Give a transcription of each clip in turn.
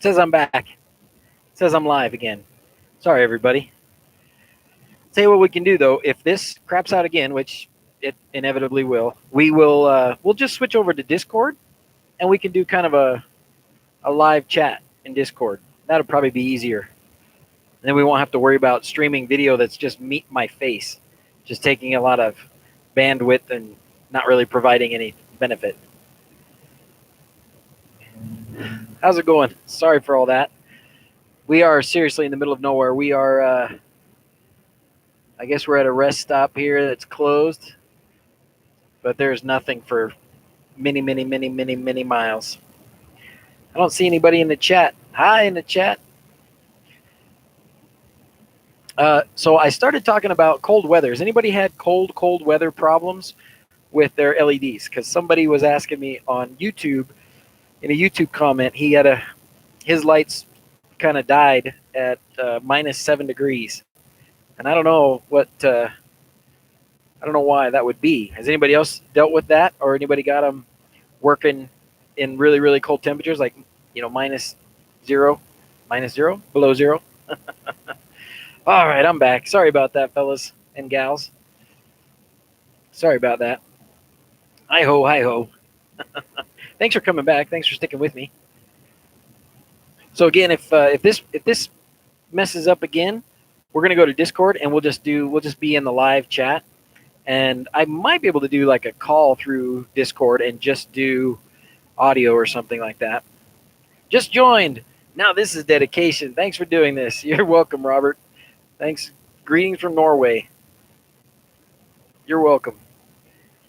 says I'm back. It says I'm live again. Sorry, everybody. Tell you what we can do though. If this craps out again, which it inevitably will, we'll just switch over to Discord, and we can do kind of a live chat in Discord. That'll probably be easier. And then we won't have to worry about streaming video that's just my face, just taking a lot of bandwidth and not really providing any benefit. How's it going? Sorry for all that. We are seriously in the middle of nowhere. We are, I guess we're at a rest stop here that's closed, but there's nothing for many, many, many, many, many miles. I don't see anybody in the chat. Hi in the chat. So I started talking about cold weather. Has anybody had cold weather problems with their LEDs? Because somebody was asking me on YouTube, in a YouTube comment, his lights kind of died at -7 degrees, and I don't know why that would be. Has anybody else dealt with that, or anybody got them working in really, really cold temperatures, like -0, below zero? All right, I'm back. Sorry about that, fellas and gals. Sorry about that. Hi ho, hi ho. Thanks for coming back. Thanks for sticking with me. So again, if this messes up again, we're gonna go to Discord and we'll just be in the live chat, and I might be able to do like a call through Discord and just do audio or something like that. Just joined. Now this is dedication. Thanks for doing this. You're welcome, Robert. Thanks. Greetings from Norway. You're welcome.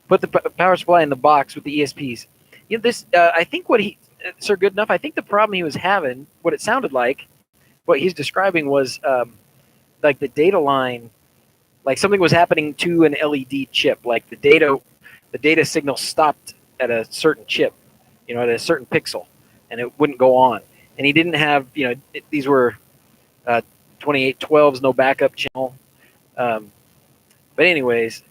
Put the power supply in the box with the ESPs. I think Sir Goodenough, I think the problem he was having, what it sounded like, what he's describing was like the data line, like something was happening to an LED chip, like the data signal stopped at a certain chip, at a certain pixel, and it wouldn't go on. And he didn't have, these were 2812s, no backup channel. But anyways,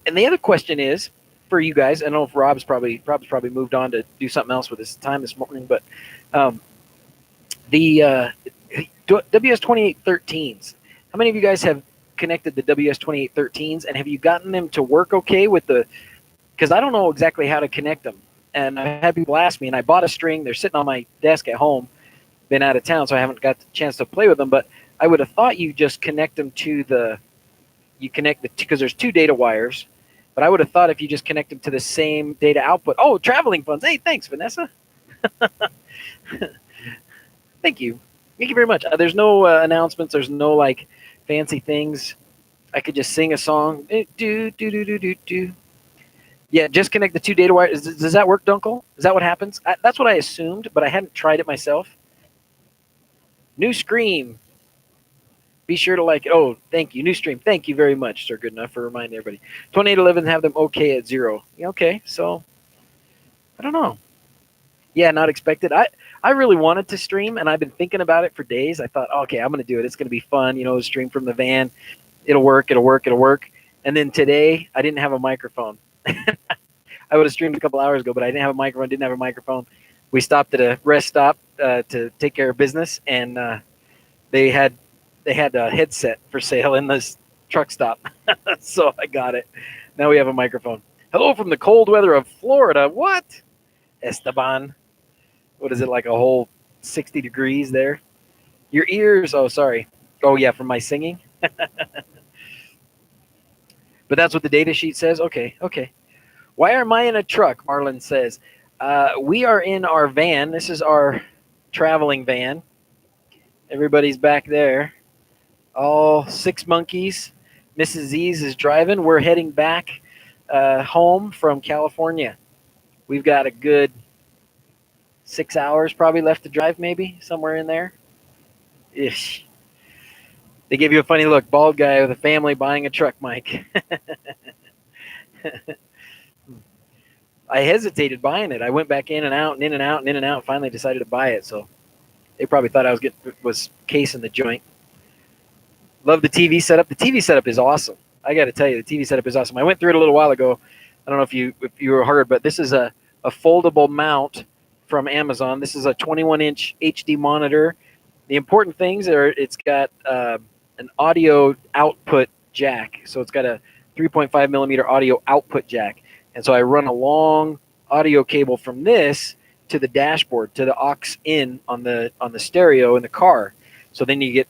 and the other question is for you guys. I don't know if Rob's probably moved on to do something else with his time this morning, but the WS2813s. How many of you guys have connected the WS2813s, and have you gotten them to work okay with the? Because I don't know exactly how to connect them, and I've had people ask me, and I bought a string. They're sitting on my desk at home. Been out of town, so I haven't got the chance to play with them, but I would have thought you just connect them to because there's two data wires, but I would have thought if you just connect them to the same data output. Oh, traveling funds. Hey, thanks, Vanessa. Thank you. Thank you very much. There's no announcements. There's no like fancy things. I could just sing a song. Do. Yeah, just connect the two data wires. Does that work, Dunkel? Is that what happens? That's what I assumed, but I hadn't tried it myself. New Scream. Be sure to like it. Oh, thank you. New stream. Thank you very much, Sir Goodenough, for reminding everybody. 2811 have them okay at 0. Okay, so I don't know. Yeah, not expected. I really wanted to stream, and I've been thinking about it for days. I thought, okay, I'm going to do it. It's going to be fun. Stream from the van. It'll work. And then today, I didn't have a microphone. I would have streamed a couple hours ago, but I didn't have a microphone. Didn't have a microphone. We stopped at a rest stop to take care of business, and they had a headset for sale in this truck stop. So I got it. Now we have a microphone. Hello from the cold weather of Florida. What? Esteban. What is it, like a whole 60 degrees there? Your ears. Oh, sorry. Oh, yeah, from my singing. But that's what the data sheet says? Okay. Why am I in a truck? Marlon says. We are in our van. This is our traveling van. Everybody's back there. All 6 monkeys. Mrs. Z's is driving. We're heading back home from California. We've got a good 6 hours probably left to drive, maybe somewhere in there. Ish. They give you a funny look. Bald guy with a family buying a truck, Mike. I hesitated buying it. I went back in and out and in and out and in and out. Finally decided to buy it. So they probably thought I was casing the joint. Love the TV setup. The TV setup is awesome. I got to tell you, the TV setup is awesome. I went through it a little while ago. I don't know if you heard, but this is a foldable mount from Amazon. This is a 21-inch HD monitor. The important things are it's got an audio output jack. So it's got a 3.5 millimeter audio output jack. And so I run a long audio cable from this to the dashboard, to the aux in on the stereo in the car. So then you get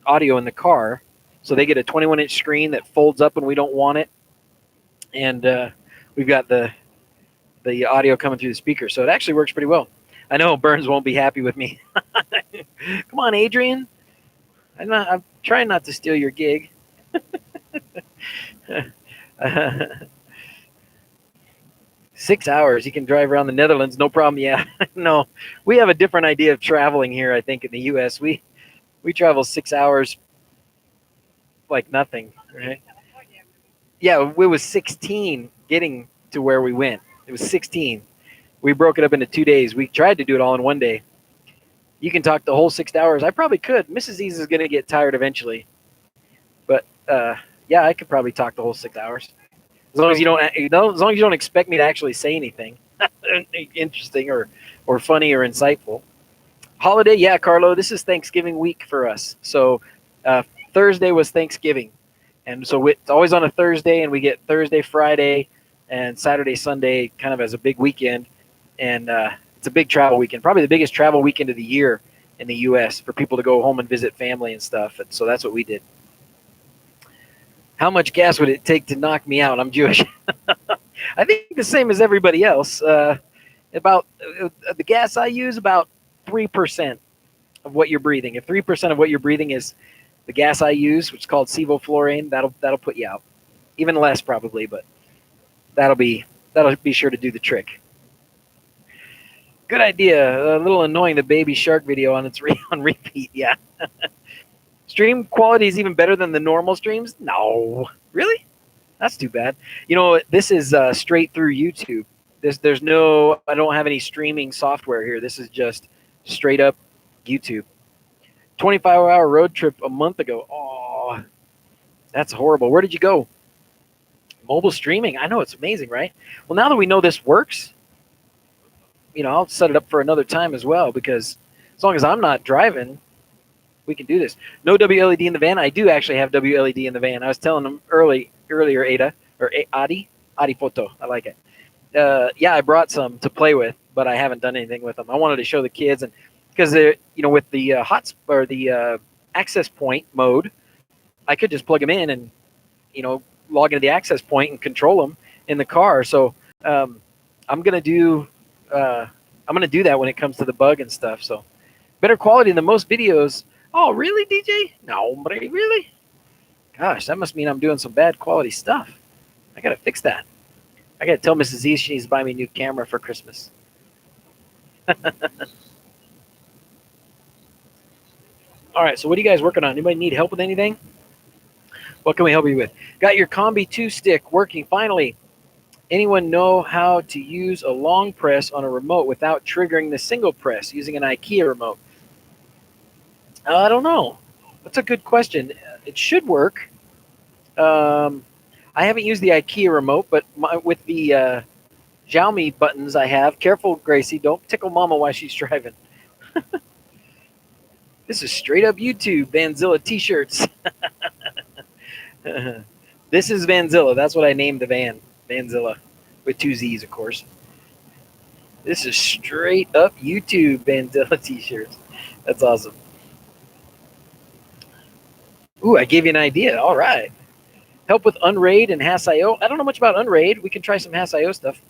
audio in the car. So they get a 21-inch screen that folds up when we don't want it. And we've got the audio coming through the speaker. So it actually works pretty well. I know Burns won't be happy with me. Come on, Adrian. I'm trying not to steal your gig. 6 hours. You can drive around the Netherlands, no problem. Yeah, no, we have a different idea of traveling here. I think in the U.S. we travel 6 hours like nothing, right? Yeah, it was 16 getting to where we went. It was 16. We broke it up into 2 days. We tried to do it all in one day. You can talk the whole 6 hours. I probably could. Mrs. Z's is going to get tired eventually, but yeah, I could probably talk the whole 6 hours. As long as you don't expect me to actually say anything interesting or funny or insightful. Holiday, yeah, Carlo. This is Thanksgiving week for us. So Thursday was Thanksgiving, and so it's always on a Thursday, and we get Thursday, Friday, and Saturday, Sunday, kind of as a big weekend, and it's a big travel weekend, probably the biggest travel weekend of the year in the U.S. for people to go home and visit family and stuff. And so that's what we did. How much gas would it take to knock me out? I'm Jewish. I think the same as everybody else. About the gas I use, about 3% of what you're breathing. If 3% of what you're breathing is the gas I use, which is called sevoflurane, that'll put you out. Even less probably, but that'll be sure to do the trick. Good idea. A little annoying, the baby shark video on repeat. Yeah. Stream quality is even better than the normal streams? No. Really? That's too bad. You know, this is straight through YouTube. I don't have any streaming software here. This is just straight up YouTube. 25-hour road trip a month ago. Oh, that's horrible. Where did you go? Mobile streaming. I know, it's amazing, right? Well, now that we know this works, you know, I'll set it up for another time as well, because as long as I'm not driving, we can do this. No wLED in the van. I do actually have wLED in the van. I was telling them earlier, Ada, or Adi Photo. I like it. Yeah, I brought some to play with, but I haven't done anything with them. I wanted to show the kids, and because they're, you know, with the access point mode, I could just plug them in and, you know, log into the access point and control them in the car. So I'm gonna do that when it comes to the bug and stuff. So better quality than most videos. Oh, really, DJ? No, really? Gosh, that must mean I'm doing some bad quality stuff. I got to fix that. I got to tell Mrs. Z she needs to buy me a new camera for Christmas. All right, so what are you guys working on? Anybody need help with anything? What can we help you with? Got your Combi 2 stick working finally. Anyone know how to use a long press on a remote without triggering the single press using an IKEA remote? I don't know. That's a good question. It should work. I haven't used the IKEA remote, but with the Xiaomi buttons I have. Careful, Gracie. Don't tickle Mama while she's driving. This is straight up YouTube VanZzilla t-shirts. This is VanZzilla. That's what I named the van. VanZzilla. With 2 Z's, of course. This is straight up YouTube VanZzilla t-shirts. That's awesome. Ooh, I gave you an idea. All right. Help with Unraid and Hass.io. I don't know much about Unraid. We can try some Hass.io stuff.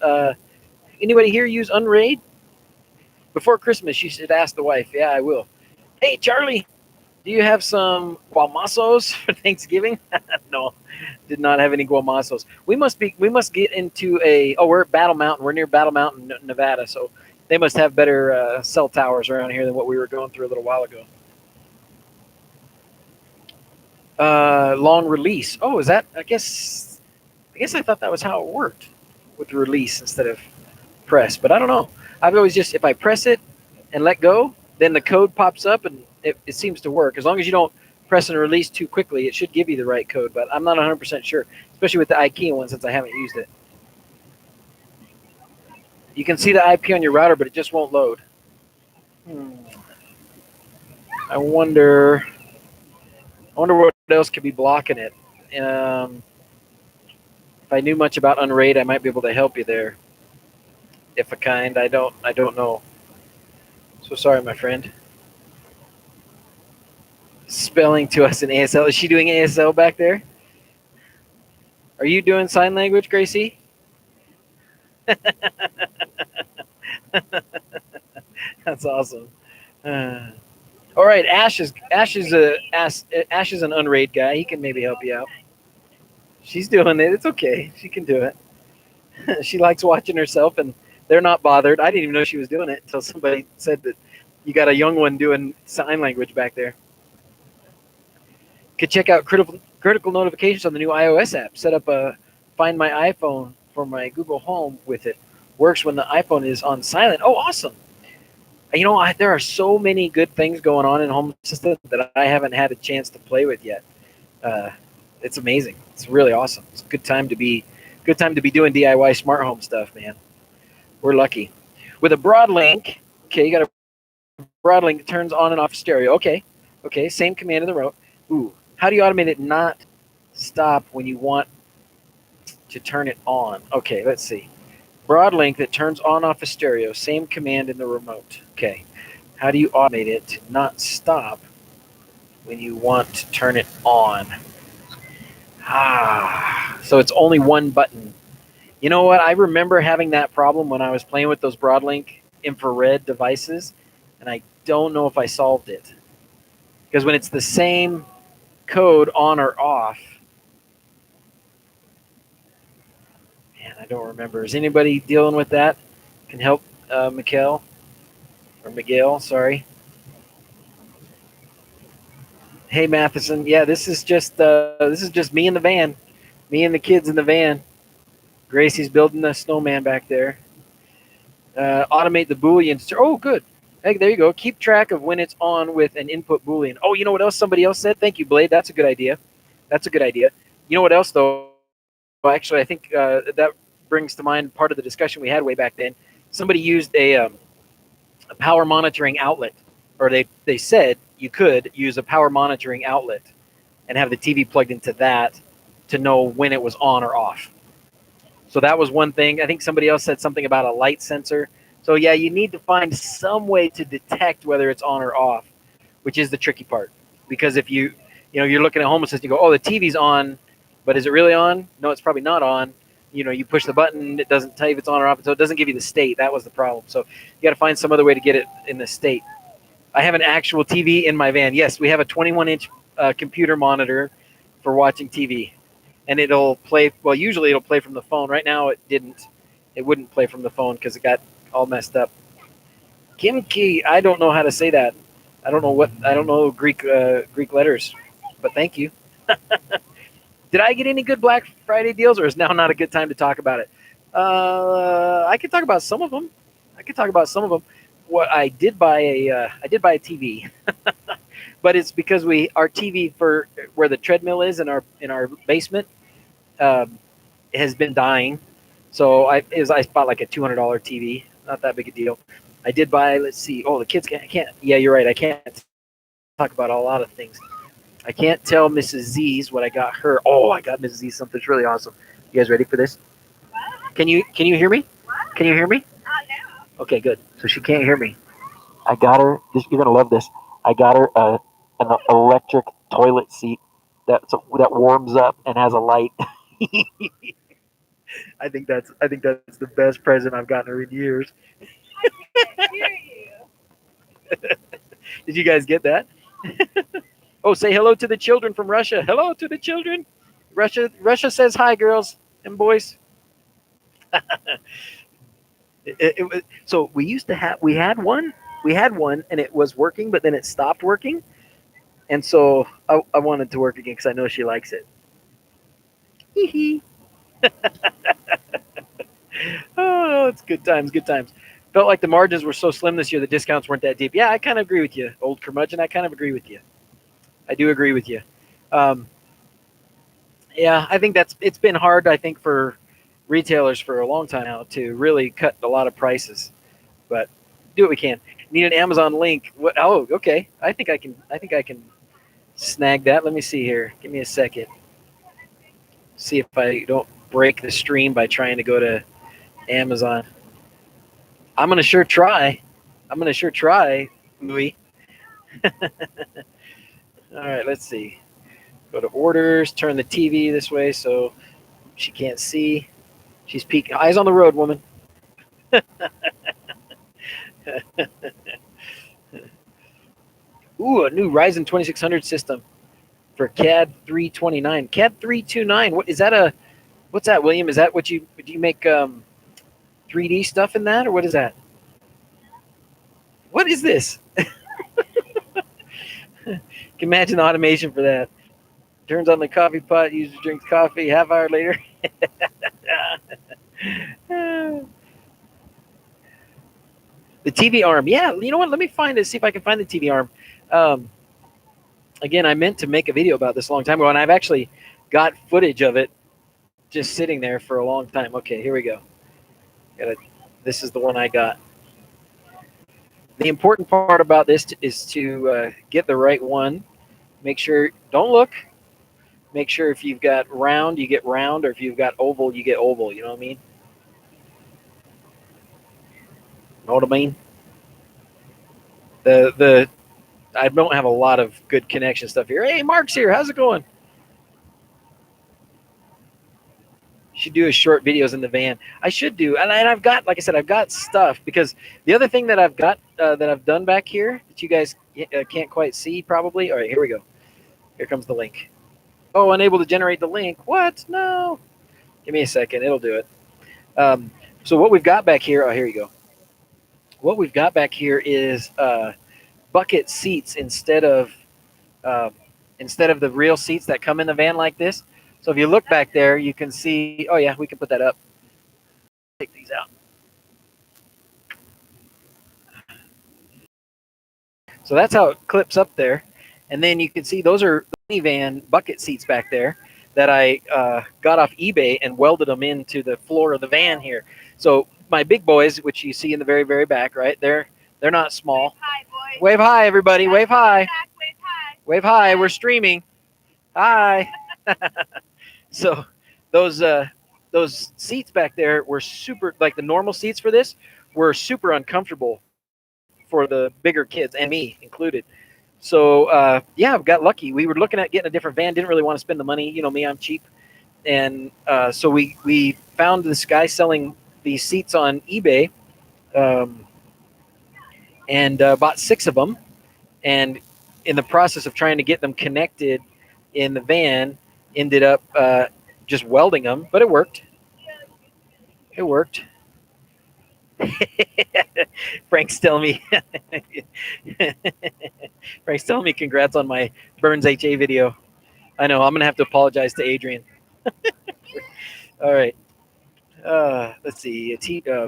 Anybody here use Unraid? Before Christmas, you should ask the wife. Yeah, I will. Hey, Charlie, do you have some guamasos for Thanksgiving? No, did not have any guamasos. We must get into we're at Battle Mountain. We're near Battle Mountain, Nevada, so they must have better cell towers around here than what we were going through a little while ago. Long release. Oh, is that? I guess I thought that was how it worked, with release instead of press. But I don't know. I've always just, if I press it and let go, then the code pops up and it seems to work. As long as you don't press and release too quickly, it should give you the right code. But I'm not 100% sure, especially with the IKEA one since I haven't used it. You can see the IP on your router, but it just won't load. I wonder what else could be blocking it. If I knew much about Unraid, I might be able to help you there. If a kind, I don't know. So sorry, my friend. Spelling to us in ASL. Is she doing ASL back there? Are you doing sign language, Gracie? That's awesome. All right, Ash is an Unraid guy. He can maybe help you out. She's doing it. It's okay. She can do it. She likes watching herself, and they're not bothered. I didn't even know she was doing it until somebody said that you got a young one doing sign language back there. Could check out critical notifications on the new iOS app. Set up a Find My iPhone for my Google Home with it. Works when the iPhone is on silent. Oh, awesome. You know, there are so many good things going on in Home Assistant that I haven't had a chance to play with yet. It's amazing. It's really awesome. It's a good time to be doing DIY smart home stuff, man. We're lucky. With a broad link, okay, you got a broad link that turns on and off stereo. Okay, same command in the row. Ooh, how do you automate it not stop when you want to turn it on? Okay, let's see. Broad link that turns on off a stereo. Same command in the remote. Okay, how do you automate it to not stop when you want to turn it on? So it's only one button. You know what? I remember having that problem when I was playing with those Broadlink infrared devices, and I don't know if I solved it. Because when it's the same code on or off, man, I don't remember. Is anybody dealing with that? Can help Miguel, sorry. Hey, Matheson. Yeah, this is just me in the van. Me and the kids in the van. Gracie's building a snowman back there. Automate the Boolean. Oh, good. Hey, there you go. Keep track of when it's on with an input Boolean. Oh, you know what else somebody else said? Thank you, Blade. That's a good idea. You know what else, though? Actually, I think that brings to mind part of the discussion we had way back then. Somebody used a power monitoring outlet, or they said you could use a power monitoring outlet and have the TV plugged into that to know when it was on or off. So that was one thing. I think somebody else said something about a light sensor. So yeah, you need to find some way to detect whether it's on or off, which is the tricky part. Because if you're looking at Home Assistant, you go, oh, the TV's on, but is it really on? No, it's probably not on. You push the button, it doesn't tell you if it's on or off, so it doesn't give you the state. That was the problem. So you got to find some other way to get it in the state. I have an actual TV in my van. Yes, we have a 21-inch computer monitor for watching TV. And it'll play, well, usually it'll play from the phone. Right now it wouldn't play from the phone because it got all messed up. Kimki, I don't know how to say that. I don't know Greek letters, but thank you. Did I get any good Black Friday deals, or is now not a good time to talk about it? I could talk about some of them. What I did buy a TV, but it's because our TV for where the treadmill is in our basement has been dying. So I bought like a $200 TV, not that big a deal. I did buy. Let's see. Oh, the kids can't. Yeah, you're right. I can't talk about a lot of things. I can't tell Mrs. Z's what I got her. Oh, I got Mrs. Z something really awesome. You guys ready for this? What? Can you hear me? What? Can you hear me? No. Okay, good. So she can't hear me. I got her. You're gonna love this. I got her an electric toilet seat that warms up and has a light. I think that's the best present I've gotten her in years. I can't hear you. Did you guys get that? Oh, say hello to the children from Russia. Hello to the children. Russia says hi, girls and boys. So we had one, and it was working, but then it stopped working, and so I wanted to work again because I know she likes it. Hee hee. Oh, it's good times. Felt like the margins were so slim this year, the discounts weren't that deep. Yeah, I kind of agree with you, old curmudgeon. I kind of agree with you. I do agree with you. Yeah, I think it's been hard. I think for retailers for a long time now to really cut a lot of prices, but do what we can. Need an Amazon link. What? Oh, okay. I think I can. I think I can snag that. Let me see here. Give me a second. See if I don't break the stream by trying to go to Amazon. I'm gonna sure try. I'm gonna sure try, Louis. All right. Let's see. Go to orders. Turn the TV this way so she can't see. She's peeking. Eyes on the road, woman. Ooh, a new Ryzen 2600 system for CAD 329. CAD 329. What is that? What's that, William? Is that what do you make 3D stuff in that, or what is that? What is this? Can imagine the automation for that. Turns on the coffee pot. User drinks coffee. Half hour later. The TV arm. Yeah, you know what? Let me see if I can find the TV arm. Again, I meant to make a video about this a long time ago, and I've actually got footage of it just sitting there for a long time. Okay, here we go. This is the one I got. The important part about this is to get the right one. Make sure, don't look. Make sure if you've got round, you get round, or if you've got oval, you get oval. You know what I mean? Know what I mean? I don't have a lot of good connection stuff here. Hey, Mark's here. How's it going? Should do a short videos in the van. I should do, and I've got, like I said, I've got stuff, because the other thing that I've got that I've done back here that you guys can't quite see probably. All right, here we go. Here comes the link. Oh, unable to generate the link. What? No. Give me a second. It'll do it. So what we've got back here. Oh, here you go. What we've got back here is bucket seats instead of the real seats that come in the van like this. So if you look back there, you can see. Oh yeah, we can put that up. Take these out. So that's how it clips up there, and then you can see those are minivan bucket seats back there that I got off eBay and welded them into the floor of the van here. So my big boys, which you see in the very, very back, right? They're not small. Wave hi, boys. Wave hi, everybody. Wave hi. Wave hi. Wave hi. We're streaming. Hi. So those seats back there were super, like the normal seats for this were super uncomfortable for the bigger kids, and me included. So yeah, I've got lucky. We were looking at getting a different van. Didn't really want to spend the money. You know me, I'm cheap. And so we found this guy selling these seats on eBay, and bought 6 of them. And in the process of trying to get them connected in the van, ended up just welding them, but it worked. It worked. Frank's telling me Frank's telling me congrats on my Burns HA video. I know, I'm gonna have to apologize to Adrian. All right, let's see,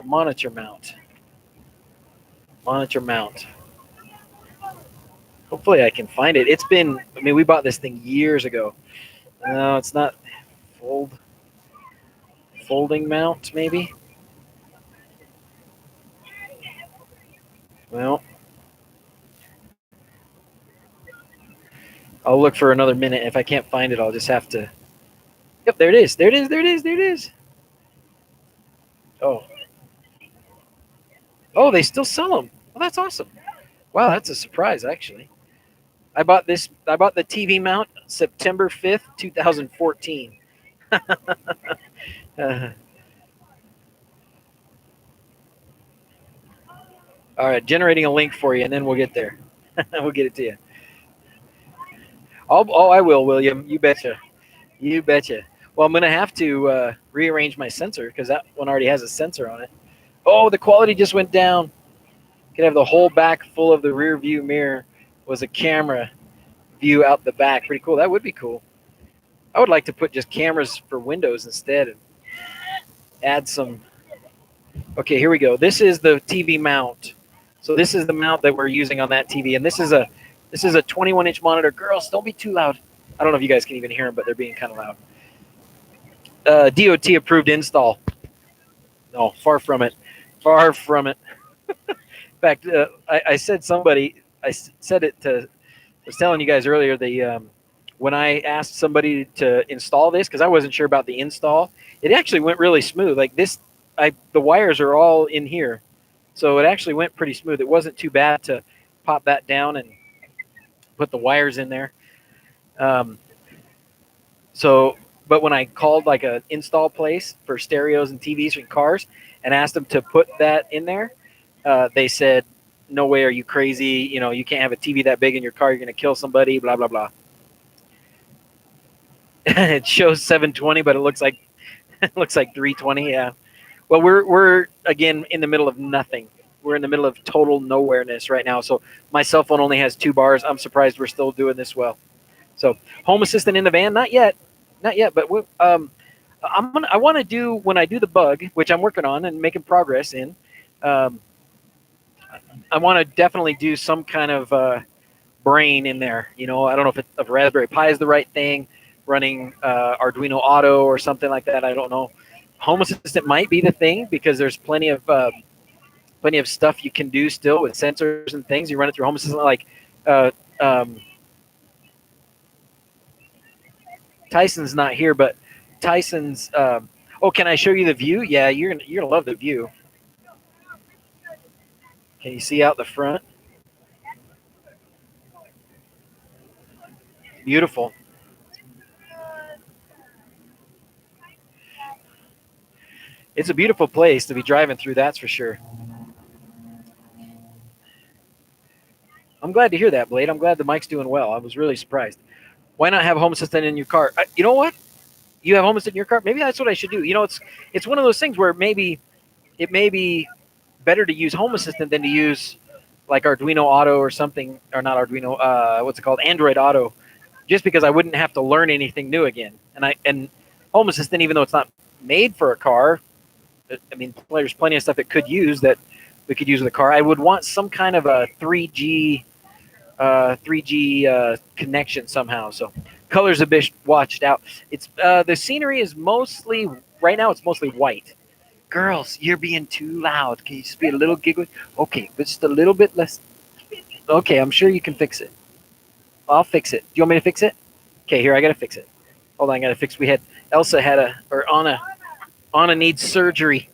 monitor mount. Hopefully I can find it. It's been, I mean, we bought this thing years ago. No, it's not. Folding mount, maybe. Well, I'll look for another minute. If I can't find it, I'll just have to. Yep, there it is. There it is. There it is. There it is. Oh. Oh, they still sell them. Well, that's awesome. Wow, that's a surprise, actually. I bought the TV mount September 5th, 2014. All right, generating a link for you, and then we'll get there. We'll get it to you. I will, William. You betcha. You betcha. Well, I'm going to have to rearrange my sensor because that one already has a sensor on it. Oh, the quality just went down. Could have the whole back full of the rear view mirror was a camera view out the back. Pretty cool. That would be cool. I would like to put just cameras for windows instead and add some. Okay, here we go. This is the TV mount. So this is the mount that we're using on that TV, and this is a 21-inch monitor. Girls, don't be too loud. I don't know if you guys can even hear them, but they're being kind of loud. DOT approved install. No, far from it. Far from it. In fact, I said said it to, I was telling you guys earlier, when I asked somebody to install this, because I wasn't sure about the install, it actually went really smooth. Like this, the wires are all in here, so it actually went pretty smooth. It wasn't too bad to pop that down and put the wires in there. Um, so, but when I called like an install place for stereos and TVs and cars and asked them to put that in there, they said, "No way, are you crazy? You know, you can't have a TV that big in your car. You're going to kill somebody." Blah blah blah. It shows 720, but it looks like it looks like 320. Yeah. Well, we're again in the middle of nothing. We're in the middle of total nowhereness right now. So my cell phone only has 2 bars. I'm surprised we're still doing this well. So home assistant in the van, not yet, not yet. But I want to do when I do the bug, which I'm working on and making progress in. Um, I want to definitely do some kind of brain in there. You know, I don't know if Raspberry Pi is the right thing, running Arduino Auto or something like that. I don't know. Home Assistant might be the thing because there's plenty of stuff you can do still with sensors and things. You run it through Home Assistant, like uh, um, Tyson's not here, but Tyson's. Oh, can I show you the view? Yeah, you're gonna love the view. Can you see out the front? Beautiful. It's a beautiful place to be driving through. That's for sure. I'm glad to hear that, Blade. I'm glad the mic's doing well. I was really surprised. Why not have Home Assistant in your car? You know what? You have Home Assistant in your car. Maybe that's what I should do. You know, it's one of those things where maybe it may be better to use Home Assistant than to use like Arduino Auto or something, or not Arduino. What's it called? Android Auto. Just because I wouldn't have to learn anything new again. And Home Assistant, even though it's not made for a car, I mean, there's plenty of stuff it could use that we could use with a car. I would want some kind of a 3G connection somehow. So colors a bit watched out. It's the scenery is mostly right now. It's mostly white. Girls, you're being too loud. Can you just be a little giggly? Okay, but just a little bit less. Okay, I'm sure you can fix it. I'll fix it. Do you want me to fix it? Okay, here I gotta fix it. Hold on, I gotta fix. We had Elsa had a or Anna needs surgery.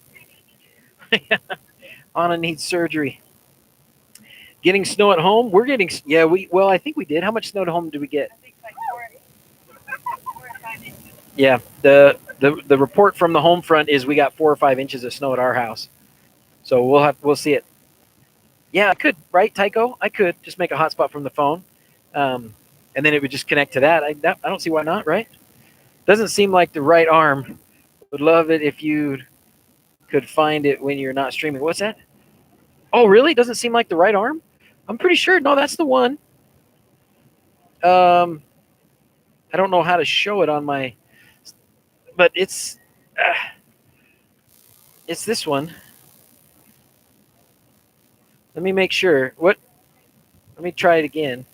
Anna needs surgery. Getting snow at home? We're getting I think we did. How much snow at home did we get? Yeah, the report from the home front is we got 4 or 5 inches of snow at our house. So we'll see it. Yeah, I could, right, Tycho? I could just make a hotspot from the phone, and then it would just connect to that. I don't see why not, right? Doesn't seem like the right arm. Would love it if you could find it when you're not streaming. What's that? Oh, really? Doesn't seem like the right arm? I'm pretty sure. No, that's the one. I don't know how to show it on my, but it's this one. Let me make sure. What? Let me try it again.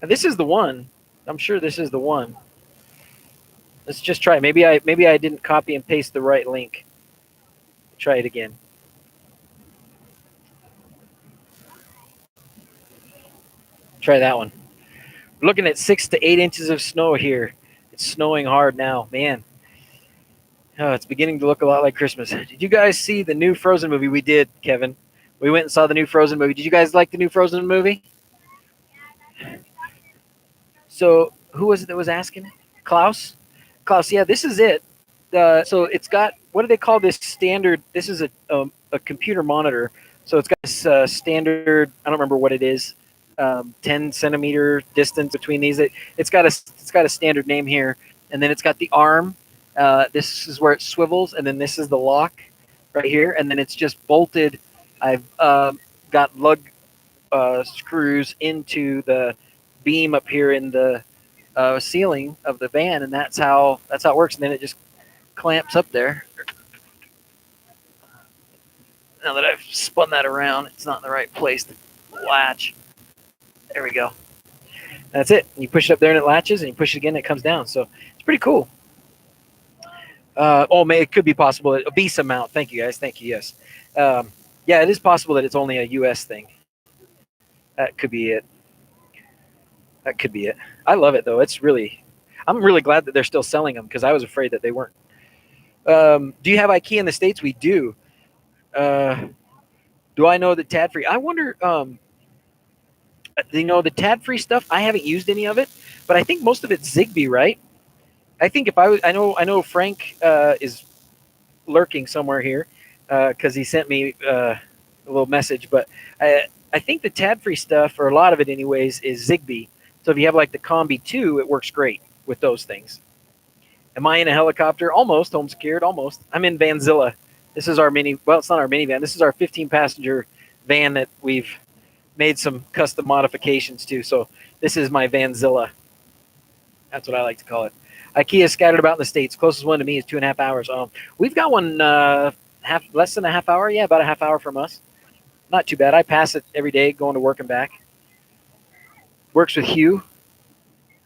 This is the one. I'm sure this is the one. Let's just try it. Maybe I didn't copy and paste the right link. Try it again. Try that one. We're looking at 6 to 8 inches of snow here. It's snowing hard now, man. Oh, it's beginning to look a lot like Christmas. Did you guys see the new Frozen movie? We did, Kevin. We went and saw the new Frozen movie. Did you guys like the new Frozen movie? So who was it that was asking? Klaus? Klaus, yeah, this is it. So it's got, what do they call this standard? This is a computer monitor. So it's got this standard, I don't remember what it is, 10 centimeter distance between these. It's got a standard name here. And then it's got the arm. This is where it swivels. And then this is the lock right here. And then it's just bolted. I've got lug screws into the beam up here in the ceiling of the van, and that's how it works. And then it just clamps up there. Now that I've spun that around, it's not in the right place to latch. There we go. That's it. You push it up there and it latches, and you push it again, and it comes down. So it's pretty cool. It could be possible. A beast amount. Thank you, guys. Thank you. Yes. Yeah, it is possible that it's only a U.S. thing. That could be it. That could be it. I love it though. I'm really glad that they're still selling them because I was afraid that they weren't. Do you have IKEA in the States? We do. Uh, do I know the tad free? I wonder. The tad free stuff. I haven't used any of it, but I think most of it's Zigbee, right? I think if I was, I know Frank is lurking somewhere here because he sent me a little message. But I think the tad free stuff, or a lot of it anyways, is Zigbee. So if you have like the Combi 2, it works great with those things. Am I in a helicopter? Almost. Home secured. Almost. I'm in VanZzilla. This is our mini. Well, it's not our minivan. This is our 15 passenger van that we've made some custom modifications to. So this is my VanZzilla. That's what I like to call it. IKEA is scattered about in the States. Closest one to me is 2.5 hours. We've got one less than a half hour. Yeah, about a half hour from us. Not too bad. I pass it every day going to work and back. Works with Hue,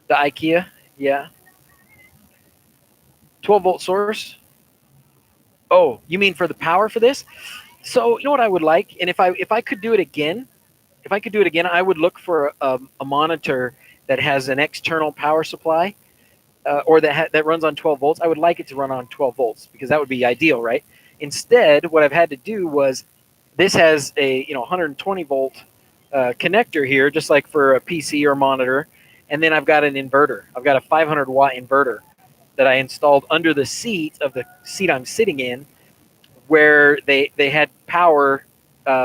the IKEA. Yeah. 12-volt source. Oh, you mean for the power for this? So you know what I would like, and if I could do it again, I would look for a monitor that has an external power supply, or that runs on 12 volts. I would like it to run on 12 volts because that would be ideal, right? Instead, what I've had to do was this has a 120 volt connector here, just like for a PC or monitor, and then I've got an inverter. I've got a 500 watt inverter that I installed under the seat of the seat I'm sitting in, where they had power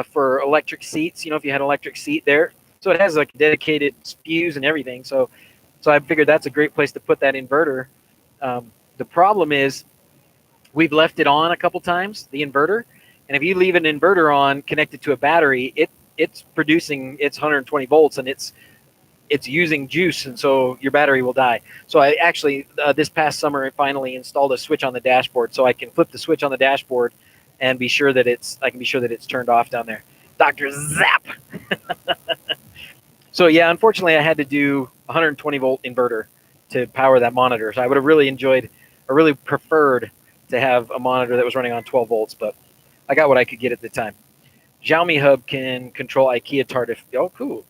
for electric seats. If you had an electric seat there, so it has like dedicated fuse and everything. So I figured that's a great place to put that inverter. The problem is we've left it on a couple times, the inverter, and if you leave an inverter on connected to a battery, it's producing its 120 volts and it's using juice, and so your battery will die. So I actually this past summer I finally installed a switch on the dashboard, so I can flip the switch on the dashboard and be sure that it's turned off down there. Dr. Zap. So yeah, unfortunately, I had to do 120 volt inverter to power that monitor. So I would have really enjoyed, or really preferred, to have a monitor that was running on 12 volts, but I got what I could get at the time. Xiaomi Hub can control IKEA TARDIF. Oh, cool.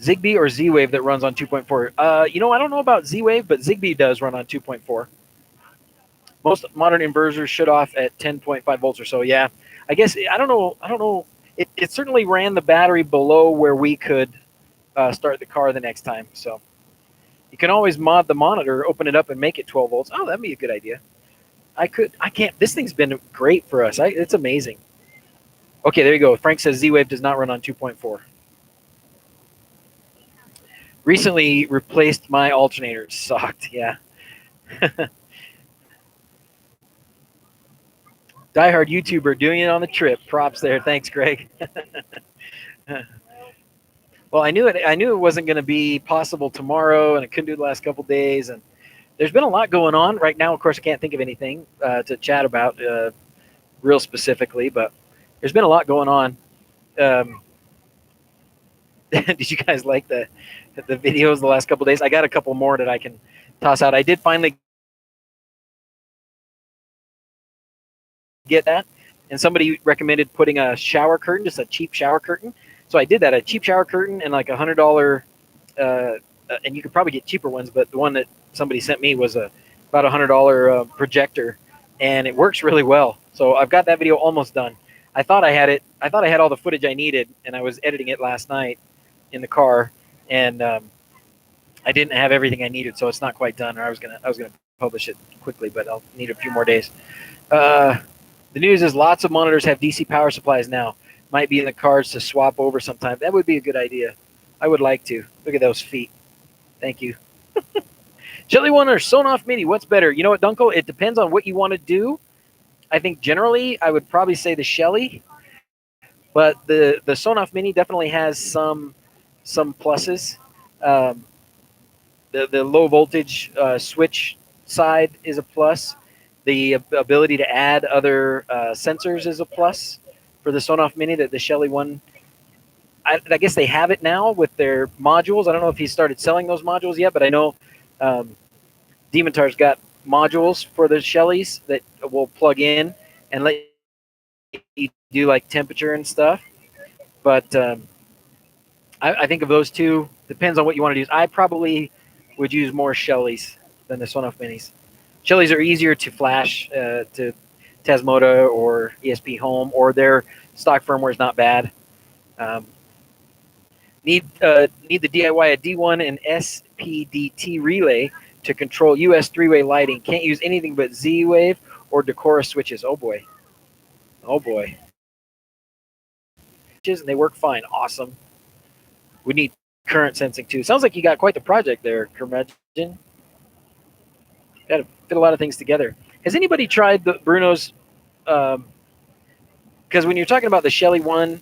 Zigbee or Z-Wave that runs on 2.4. I don't know about Z-Wave, but Zigbee does run on 2.4. Most modern inverters shut off at 10.5 volts or so. Yeah, I guess I don't know. It certainly ran the battery below where we could start the car the next time. So you can always mod the monitor, open it up, and make it 12 volts. Oh, that'd be a good idea. I can't. This thing's been great for us. It's amazing. Okay, there you go. Frank says Z-Wave does not run on 2.4. Recently replaced my alternator. Sucked. Yeah. Diehard YouTuber doing it on the trip. Props there. Thanks, Greg. Well, I knew it wasn't going to be possible tomorrow, and I couldn't do it the last couple of days. And there's been a lot going on right now. Of course, I can't think of anything to chat about real specifically, but there's been a lot going on. Did you guys like the videos the last couple of days? I got a couple more that I can toss out. I did finally get that, and somebody recommended putting a shower curtain, just a cheap shower curtain. So I did that, a cheap shower curtain and like $100, and you could probably get cheaper ones, but the one that somebody sent me was about $100 projector, and it works really well. So I've got that video almost done. I thought I had all the footage I needed, and I was editing it last night in the car, and I didn't have everything I needed, so it's not quite done. Or I was gonna publish it quickly, but I'll need a few more days. The news is lots of monitors have DC power supplies now. Might be in the cards to swap over sometime. That would be a good idea. I would like to. Look at those feet. Thank you. Jelly One or Sonoff Mini, what's better? You know what, Dunkel? It depends on what you want to do. I think generally I would probably say the Shelly, but the Sonoff Mini definitely has some pluses. The low voltage switch side is a plus. The ability to add other sensors is a plus for the Sonoff Mini. That the Shelly one, I guess they have it now with their modules. I don't know if he started selling those modules yet, but I know Demontar's got modules for the Shellys that will plug in and let you do like temperature and stuff. But I think of those two. Depends on what you want to use. I probably would use more Shellys than the Sonoff Minis. Shellys are easier to flash to Tasmota or ESP Home, or their stock firmware is not bad. Um, need the DIY a D1 and SPDT relay to control US 3-way lighting. Can't use anything but Z-Wave or Decora switches. Oh boy. Oh boy. And they work fine. Awesome. We need current sensing too. Sounds like you got quite the project there, Curmudgeon. Got to fit a lot of things together. Has anybody tried the Bruno's? Because when you're talking about the Shelly one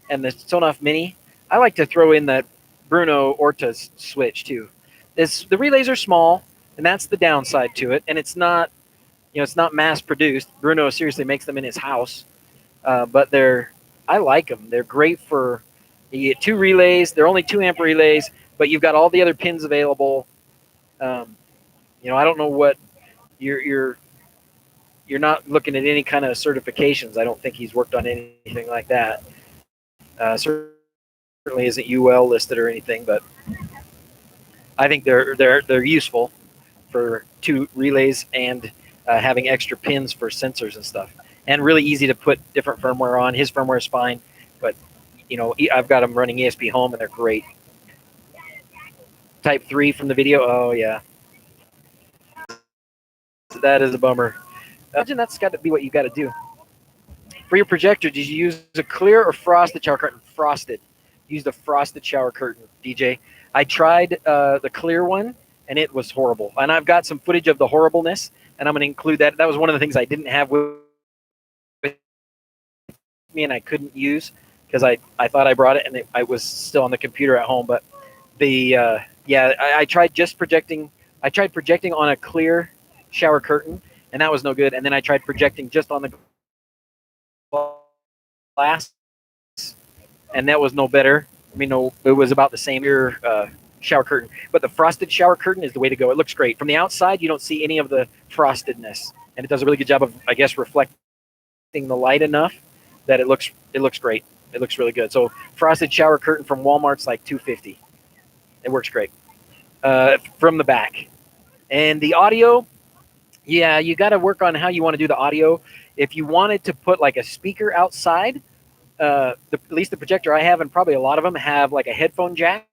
and the Sonoff Mini, I like to throw in that Bruno Orta switch too. The relays are small, and that's the downside to it. And it's not, it's not mass produced. Bruno seriously makes them in his house, but I like them. They're great for. You get 2 relays. They're only 2 amp relays, but you've got all the other pins available. I don't know what you're not looking at any kind of certifications. I don't think he's worked on anything like that. Certainly isn't UL listed or anything, but I think they're useful for 2 relays and having extra pins for sensors and stuff, and really easy to put different firmware on. His firmware is fine, but I've got them running ESP Home, and they're great. Type 3 from the video. Oh yeah, that is a bummer. Imagine that's got to be what you got to do. For your projector, did you use a clear or frosted shower curtain? Frosted. Used a frosted shower curtain, DJ. I tried the clear one, and it was horrible. And I've got some footage of the horribleness, and I'm going to include that. That was one of the things I didn't have with me, and I couldn't use because I thought I brought it, and I was still on the computer at home. But I tried projecting on a clear shower curtain, and that was no good. And then I tried projecting just on the glass, and that was no better. It was about the same shower curtain, but the frosted shower curtain is the way to go. It looks great from the outside. You don't see any of the frostedness, and it does a really good job of, I guess, reflecting the light enough that it looks great. It looks really good. So frosted shower curtain from Walmart's like $250. It works great from the back. And the audio, yeah, you got to work on how you want to do the audio. If you wanted to put like a speaker outside, at least the projector I have, and probably a lot of them have like a headphone jack.